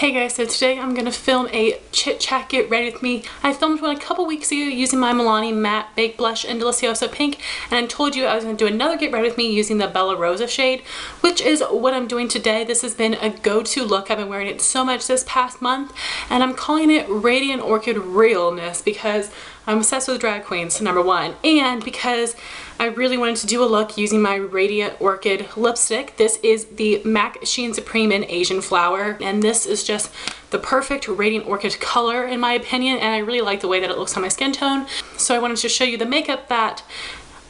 Hey guys, so today I'm going to film a chit chat get ready with me. I filmed one a couple weeks ago using my Milani Matte Baked Blush in Delicioso Pink, and I told you I was going to do another get ready with me using the Bella Rosa shade, which is what I'm doing today. This has been a go-to look. I've been wearing it so much this past month, and I'm calling it Radiant Orchid Realness because I'm obsessed with drag queens, number one, and because I really wanted to do a look using my Radiant Orchid lipstick. This is the MAC Sheen Supreme in Asian Flower, and this is just the perfect Radiant Orchid color in my opinion, and I really like the way that it looks on my skin tone. So I wanted to show you the makeup that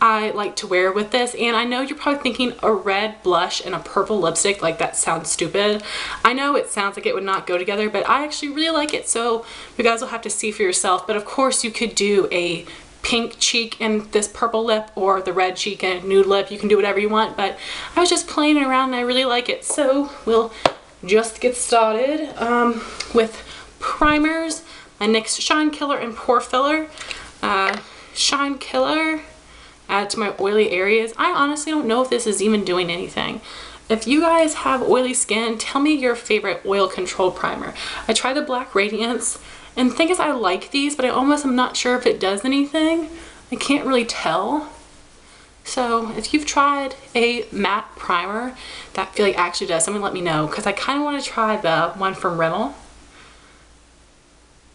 I like to wear with this, and I know you're probably thinking a red blush and a purple lipstick, like that sounds stupid. I know it sounds like it would not go together, but I actually really like it, so you guys will have to see for yourself. But of course you could do a pink cheek and this purple lip, or the red cheek and nude lip. You can do whatever you want, but I was just playing around and I really like it. So we'll just get started with primers. My NYX Shine Killer and Pore Filler. Shine Killer, add to my oily areas. I honestly don't know if this is even doing anything. If you guys have oily skin, tell me your favorite oil control primer. I tried the Black Radiance, and the thing is I like these, but I almost am not sure if it does anything. I can't really tell. So if you've tried a matte primer that I feel like actually does, someone let me know, because I kind of want to try the one from Rimmel.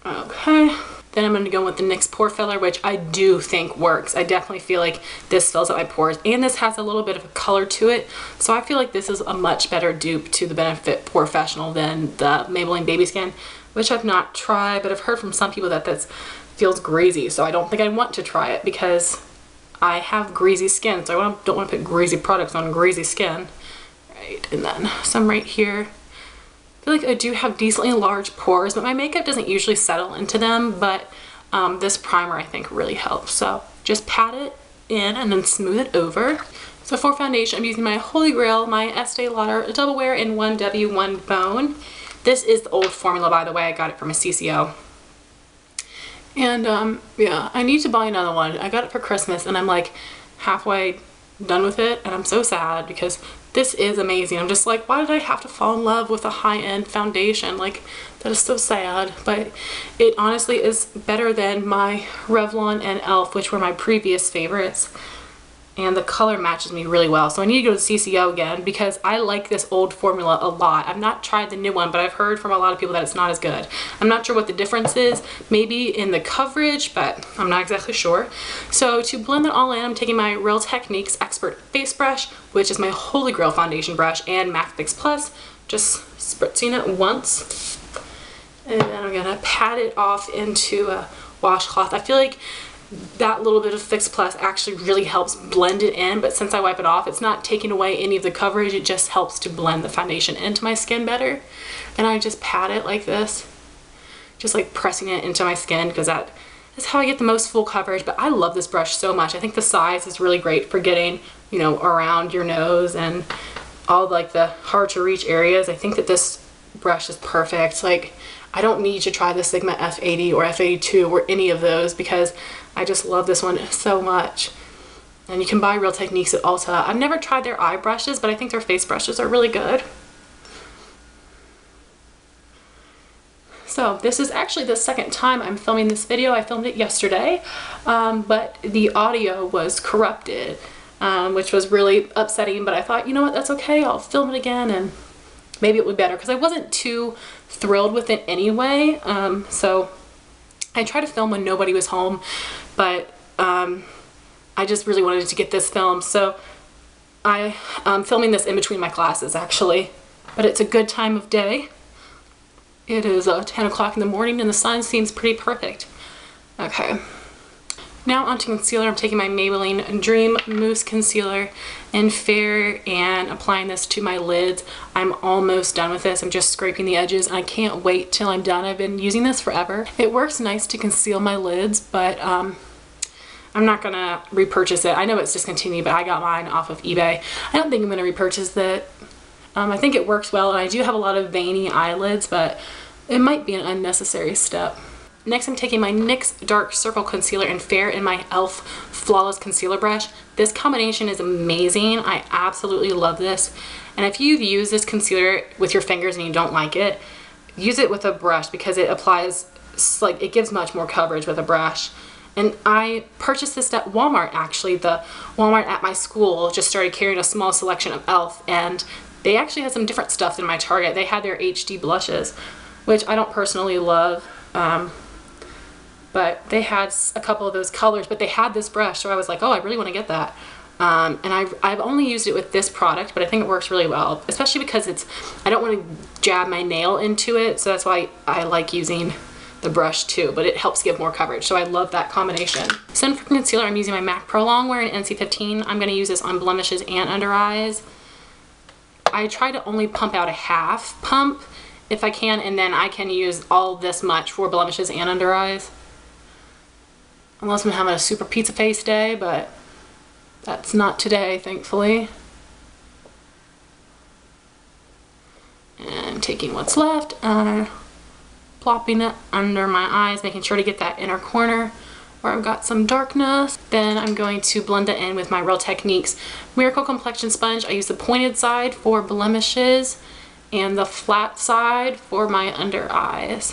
Okay. Then I'm going to go with the NYX Pore Filler, which I do think works. I definitely feel like this fills up my pores, and this has a little bit of a color to it. So I feel like this is a much better dupe to the Benefit Porefessional than the Maybelline Baby Skin, which I've not tried, but I've heard from some people that this feels greasy. So I don't think I want to try it because I have greasy skin. So I don't want to put greasy products on greasy skin. Right, and then some right here. I feel like I do have decently large pores, but my makeup doesn't usually settle into them, but this primer I think really helps. So just pat it in and then smooth it over. So for foundation, I'm using my Holy Grail, my Estee Lauder Double Wear in 1W 1 Bone. This is the old formula, by the way. I got it from a CCO. And yeah, I need to buy another one. I got it for Christmas and I'm like halfway done with it, and I'm so sad because this is amazing. I'm just like, why did I have to fall in love with a high-end foundation? Like, that is so sad. But it honestly is better than my Revlon and e.l.f., which were my previous favorites, and the color matches me really well. So I need to go to CCO again because I like this old formula a lot. I've not tried the new one, but I've heard from a lot of people that it's not as good. I'm not sure what the difference is, maybe in the coverage, but I'm not exactly sure. So to blend it all in, I'm taking my Real Techniques Expert Face Brush, which is my Holy Grail foundation brush, and MAC Fix Plus, just spritzing it once. And then I'm gonna pat it off into a washcloth. I feel like that little bit of Fix Plus actually really helps blend it in, but since I wipe it off, it's not taking away any of the coverage. It just helps to blend the foundation into my skin better. And I just pat it like this, just like pressing it into my skin, because that is how I get the most full coverage. But I love this brush so much. I think the size is really great for getting, you know, around your nose and all like the hard to reach areas. I think that this brush is perfect. Like, I don't need to try the Sigma F80 or F82 or any of those because I just love this one so much. And you can buy Real Techniques at Ulta. I've never tried their eye brushes, but I think their face brushes are really good. So this is actually the second time I'm filming this video. I filmed it yesterday, but the audio was corrupted, which was really upsetting, but I thought, you know what, that's okay. I'll film it again and maybe it would be better, because I wasn't too thrilled with it anyway. So I tried to film when nobody was home, but I just really wanted to get this filmed. So I'm filming this in between my classes actually, but it's a good time of day. It is 10 o'clock in the morning and the sun seems pretty perfect. Okay. Now onto concealer. I'm taking my Maybelline Dream Mousse Concealer in Fair and applying this to my lids. I'm almost done with this. I'm just scraping the edges and I can't wait till I'm done. I've been using this forever. It works nice to conceal my lids, but I'm not gonna repurchase it. I know it's discontinued, but I got mine off of eBay. I don't think I'm gonna repurchase it. I think it works well, and I do have a lot of veiny eyelids, but it might be an unnecessary step. Next, I'm taking my NYX Dark Circle Concealer in Fair in my e.l.f. Flawless Concealer Brush. This combination is amazing. I absolutely love this. And if you've used this concealer with your fingers and you don't like it, use it with a brush because it applies, like, it gives much more coverage with a brush. And I purchased this at Walmart, actually. The Walmart at my school just started carrying a small selection of e.l.f. and they actually had some different stuff than my Target. They had their HD blushes, which I don't personally love, but they had a couple of those colors, but they had this brush, so I was like, oh, I really want to get that. And I've only used it with this product, but I think it works really well, especially because I don't want to jab my nail into it, so that's why I like using the brush too, but it helps give more coverage, so I love that combination. So for concealer, I'm using my MAC ProLongwear in NC15. I'm going to use this on blemishes and under eyes. I try to only pump out a half pump if I can, and then I can use all this much for blemishes and under eyes. Unless I'm having a super pizza face day, but that's not today, thankfully. And taking what's left, plopping it under my eyes, making sure to get that inner corner where I've got some darkness. Then I'm going to blend it in with my Real Techniques Miracle Complexion Sponge. I use the pointed side for blemishes and the flat side for my under eyes,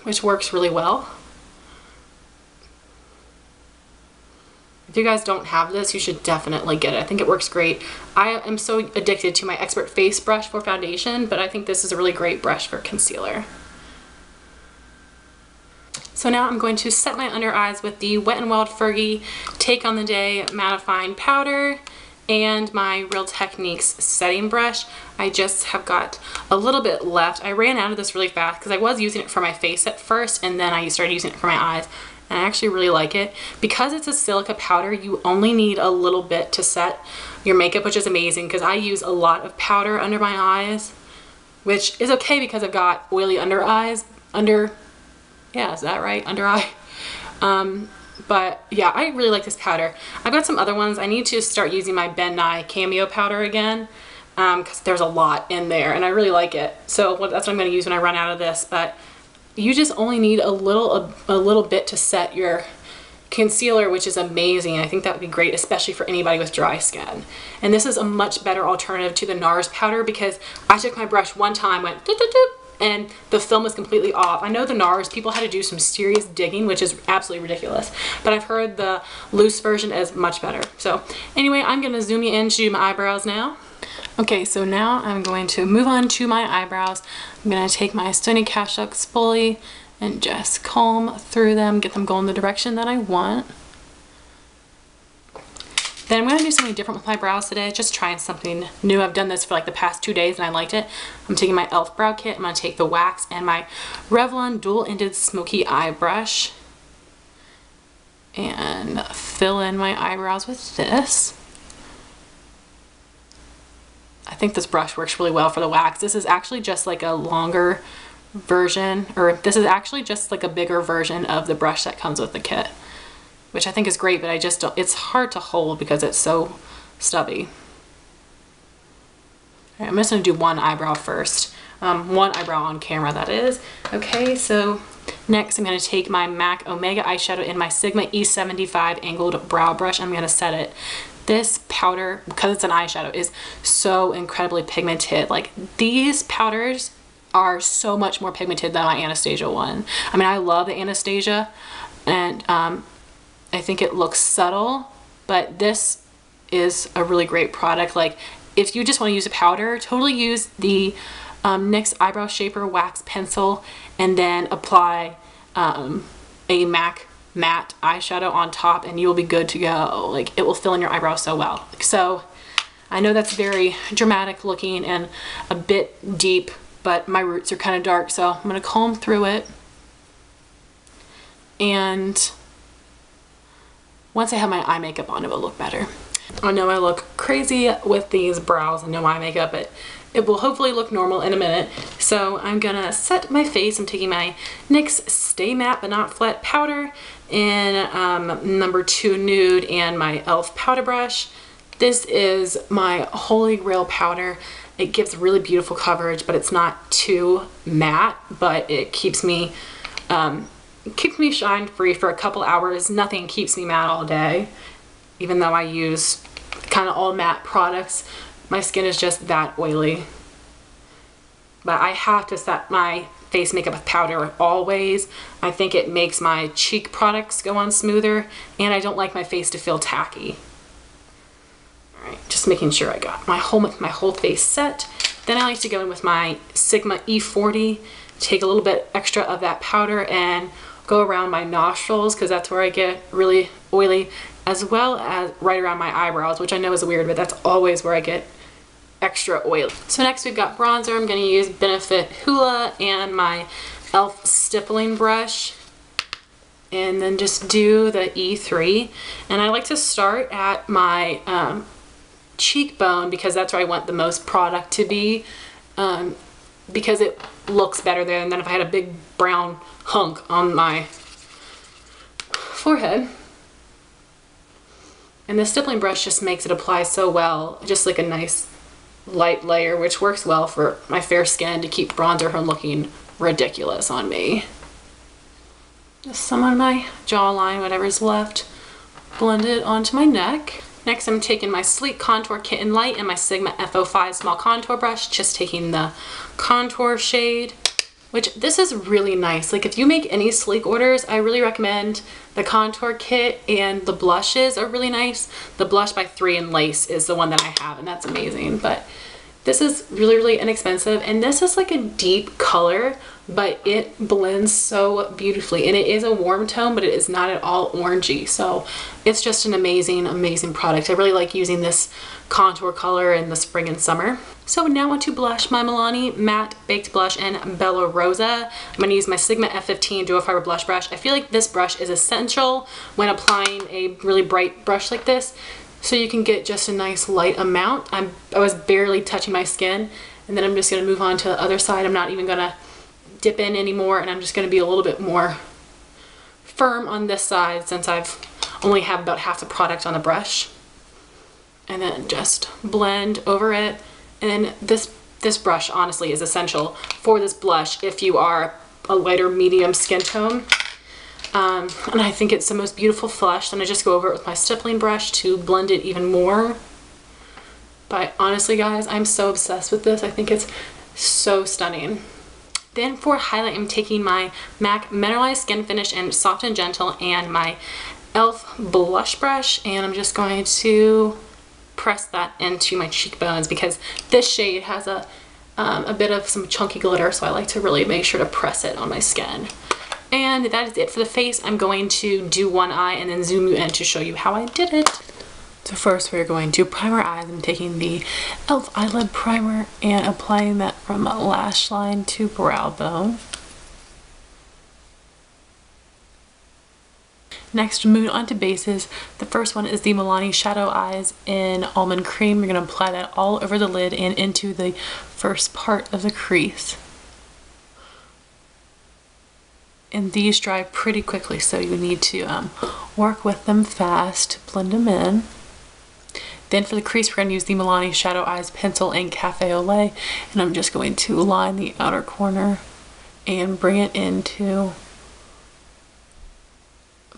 which works really well. If you guys don't have this, you should definitely get it. I think it works great. I am so addicted to my Expert Face brush for foundation, but I think this is a really great brush for concealer. So now I'm going to set my under eyes with the Wet n Wild Fergie Take on the Day Mattifying Powder and my Real Techniques setting brush. I just have got a little bit left. I ran out of this really fast because I was using it for my face at first, and then I started using it for my eyes. And I actually really like it. Because it's a silica powder, you only need a little bit to set your makeup, which is amazing because I use a lot of powder under my eyes, which is okay because I've got oily under eyes. Yeah, is that right? Under eye. But yeah, I really like this powder. I've got some other ones. I need to start using my Ben Nye Cameo powder again because there's a lot in there and I really like it. So that's what I'm going to use when I run out of this. But you just only need a little bit to set your concealer, which is amazing. I think that would be great, especially for anybody with dry skin. And this is a much better alternative to the NARS powder because I took my brush one time, went doop, doop, doop, and the film was completely off. I know the NARS people had to do some serious digging, which is absolutely ridiculous, but I've heard the loose version is much better. So anyway, I'm gonna zoom you in to do my eyebrows now. Okay, so now I'm going to move on to my eyebrows. I'm going to take my Sonia Kashuk Spoolie and just comb through them, get them going the direction that I want. Then I'm going to do something different with my brows today, just trying something new. I've done this for like the past 2 days and I liked it. I'm taking my e.l.f. brow kit, I'm going to take the wax and my Revlon dual-ended smoky eye brush and fill in my eyebrows with this. I think this brush works really well for the wax. This is actually just like a longer version, or this is actually just like a bigger version of the brush that comes with the kit, which I think is great, but I just don't, it's hard to hold because it's so stubby. All right, I'm just gonna do one eyebrow first. One eyebrow on camera, that is. Okay, so next I'm gonna take my MAC Omega eyeshadow in my Sigma E75 angled brow brush. I'm gonna set it. This powder, because it's an eyeshadow, is so incredibly pigmented. Like, these powders are so much more pigmented than my Anastasia one. I mean, I love the Anastasia, and I think it looks subtle, but this is a really great product. Like, if you just want to use a powder, totally use the NYX Eyebrow Shaper Wax Pencil, and then apply a MAC matte eyeshadow on top and you will be good to go. Like, it will fill in your eyebrows so well. So I know that's very dramatic looking and a bit deep, but my roots are kind of dark, so I'm gonna comb through it. And once I have my eye makeup on, it will look better. I know I look crazy with these brows and no eye makeup, but it will hopefully look normal in a minute. So I'm gonna set my face. I'm taking my NYX Stay Matte But Not Flat powder in number 2 Nude and my e.l.f. powder brush. This is my holy grail powder. It gives really beautiful coverage, but it's not too matte, but it keeps me shine free for a couple hours. Nothing keeps me matte all day. Even though I use kind of all matte products, my skin is just that oily. but I have to set my face makeup with powder always. I think it makes my cheek products go on smoother, and I don't like my face to feel tacky. All right, just making sure I got my whole face set. Then I like to go in with my Sigma E40, take a little bit extra of that powder and go around my nostrils because that's where I get really oily, as well as right around my eyebrows, which I know is weird, but that's always where I get extra oily. So next we've got bronzer. I'm going to use Benefit Hoola and my e.l.f. stippling brush, and then just do the E3. And I like to start at my cheekbone because that's where I want the most product to be, because it looks better there than if I had a big brown hunk on my forehead. And the stippling brush just makes it apply so well, just like a nice light layer, which works well for my fair skin to keep bronzer from looking ridiculous on me. Just some on my jawline, whatever's left, blend it onto my neck. Next, I'm taking my Sleek Contour Kit in Light and my Sigma F05 small contour brush, just taking the contour shade, which this is really nice. Like if you make any sleek orders, I really recommend the contour kit, and the blushes are really nice. The blush by 3 in Lace is the one that I have, and that's amazing. But this is really, really inexpensive, and this is like a deep color, but it blends so beautifully, and it is a warm tone, but it is not at all orangey. So it's just an amazing, amazing product. I really like using this contour color in the spring and summer. So now I want to blush my Milani Matte Baked Blush in Bella Rosa. I'm going to use my Sigma F15 Dual Fiber Blush Brush. I feel like this brush is essential when applying a really bright brush like this, so you can get just a nice light amount. I was barely touching my skin, and then I'm just going to move on to the other side. I'm not even going to dip in anymore, and I'm just going to be a little bit more firm on this side since I've only have about half the product on the brush. And then just blend over it. And this brush honestly is essential for this blush if you are a lighter medium skin tone. And I think it's the most beautiful flush. Then I just go over it with my stippling brush to blend it even more. But honestly guys, I'm so obsessed with this. I think it's so stunning. Then for highlight, I'm taking my MAC Mineralized Skin Finish in Soft and Gentle and my e.l.f. blush brush, and I'm just going to press that into my cheekbones because this shade has a bit of some chunky glitter, so I like to really make sure to press it on my skin. And that is it for the face. I'm going to do one eye and then zoom you in to show you how I did it. So first we're going to primer eyes. I'm taking the e.l.f. eyelid primer and applying that from lash line to brow bone. Next, moving on to bases. The first one is the Milani Shadow Eyes in Almond Cream. You're going to apply that all over the lid and into the first part of the crease. And these dry pretty quickly, so you need to work with them fast, blend them in. Then for the crease, we're going to use the Milani Shadow Eyes Pencil in Cafe au Lait, and I'm just going to line the outer corner and bring it into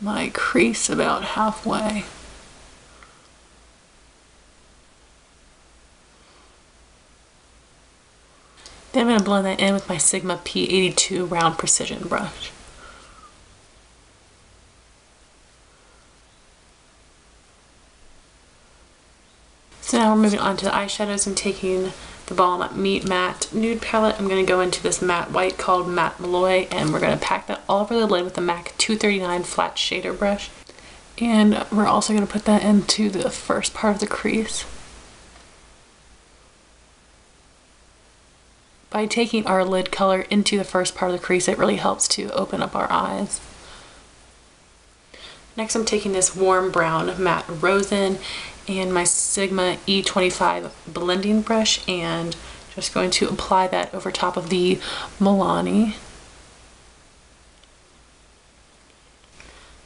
my crease about halfway. Then I'm going to blend that in with my Sigma P82 Round Precision brush. So now we're moving on to the eyeshadows. I'm taking the Balm Meet Matte Nude palette. I'm going to go into this matte white called Matte Malloy, and we're going to pack that all over the lid with the MAC 239 flat shader brush. And we're also going to put that into the first part of the crease. By taking our lid color into the first part of the crease, it really helps to open up our eyes. Next, I'm taking this warm brown matte Rosin and my Sigma E25 blending brush and just going to apply that over top of the Milani.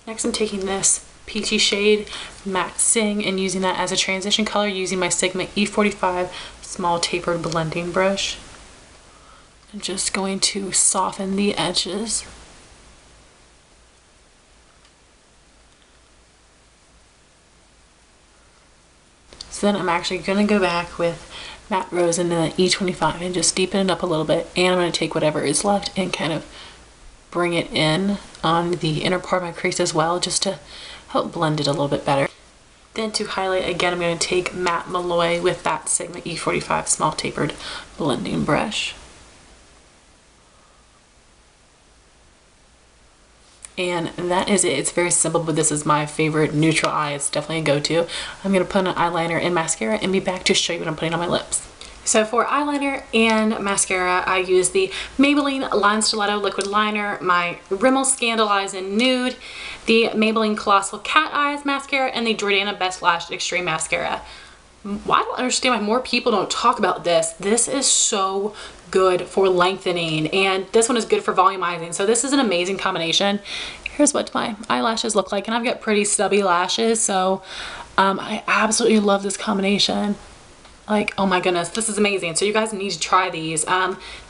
Next, I'm taking this peachy shade Matte Sing and using that as a transition color using my Sigma E45 small tapered blending brush. I'm just going to soften the edges. So then I'm actually going to go back with matte rose into the E25 and just deepen it up a little bit. And I'm going to take whatever is left and kind of bring it in on the inner part of my crease as well, just to help blend it a little bit better. Then to highlight, again, I'm going to take Matte Malloy with that Sigma E45 small tapered blending brush. And that is it. It's very simple, but this is my favorite neutral eye. It's definitely a go-to. I'm going to put on eyeliner and mascara and be back to show you what I'm putting on my lips. So for eyeliner and mascara, I use the Maybelline Line Stiletto Liquid Liner, my Rimmel Scandalize in Nude, the Maybelline Colossal Cat Eyes Mascara, and the Jordana Best Lash Extreme Mascara. I don't understand why more people don't talk about this. This is so good for lengthening, and this one is good for volumizing. So this is an amazing combination. Here's what my eyelashes look like, and I've got pretty stubby lashes, so I absolutely love this combination. Like, oh my goodness, this is amazing. So you guys need to try these.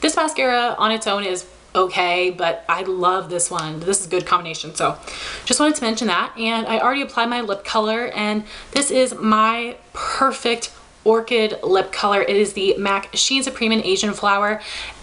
This mascara on its own is okay, but I love this one. This is a good combination. So just wanted to mention that. And I already applied my lip color, and this is my perfect Orchid lip color. It is the MAC Sheen Supreme in Asian Flower.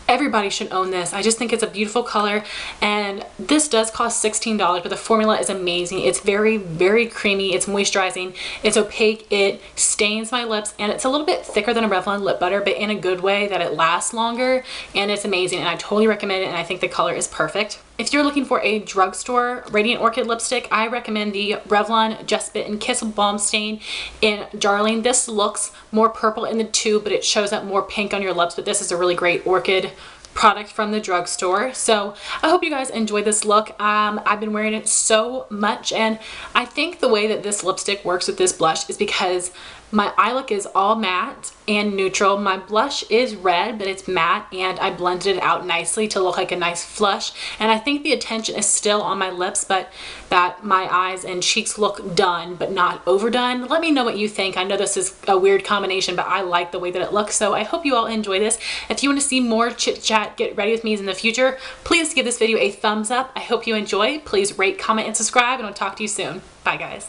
Everybody should own this. I just think it's a beautiful color, and this does cost $16, but the formula is amazing. It's very, very creamy. It's moisturizing. It's opaque. It stains my lips, and it's a little bit thicker than a Revlon lip butter, but in a good way that it lasts longer, and it's amazing, and I totally recommend it, and I think the color is perfect. If you're looking for a drugstore Radiant Orchid lipstick, I recommend the Revlon Just Bitten Kiss Balm Stain in Darling. This looks more purple in the tube, but it shows up more pink on your lips, but this is a really great Orchid product from the drugstore. So I hope you guys enjoyed this look. I've been wearing it so much, and I think the way that this lipstick works with this blush is because my eye look is all matte and neutral. My blush is red, but it's matte, and I blended it out nicely to look like a nice flush. And I think the attention is still on my lips, but that my eyes and cheeks look done, but not overdone. Let me know what you think. I know this is a weird combination, but I like the way that it looks. So I hope you all enjoy this. If you want to see more chit chat, get ready with me in the future, please give this video a thumbs up. I hope you enjoy. Please rate, comment, and subscribe, and I'll talk to you soon. Bye, guys.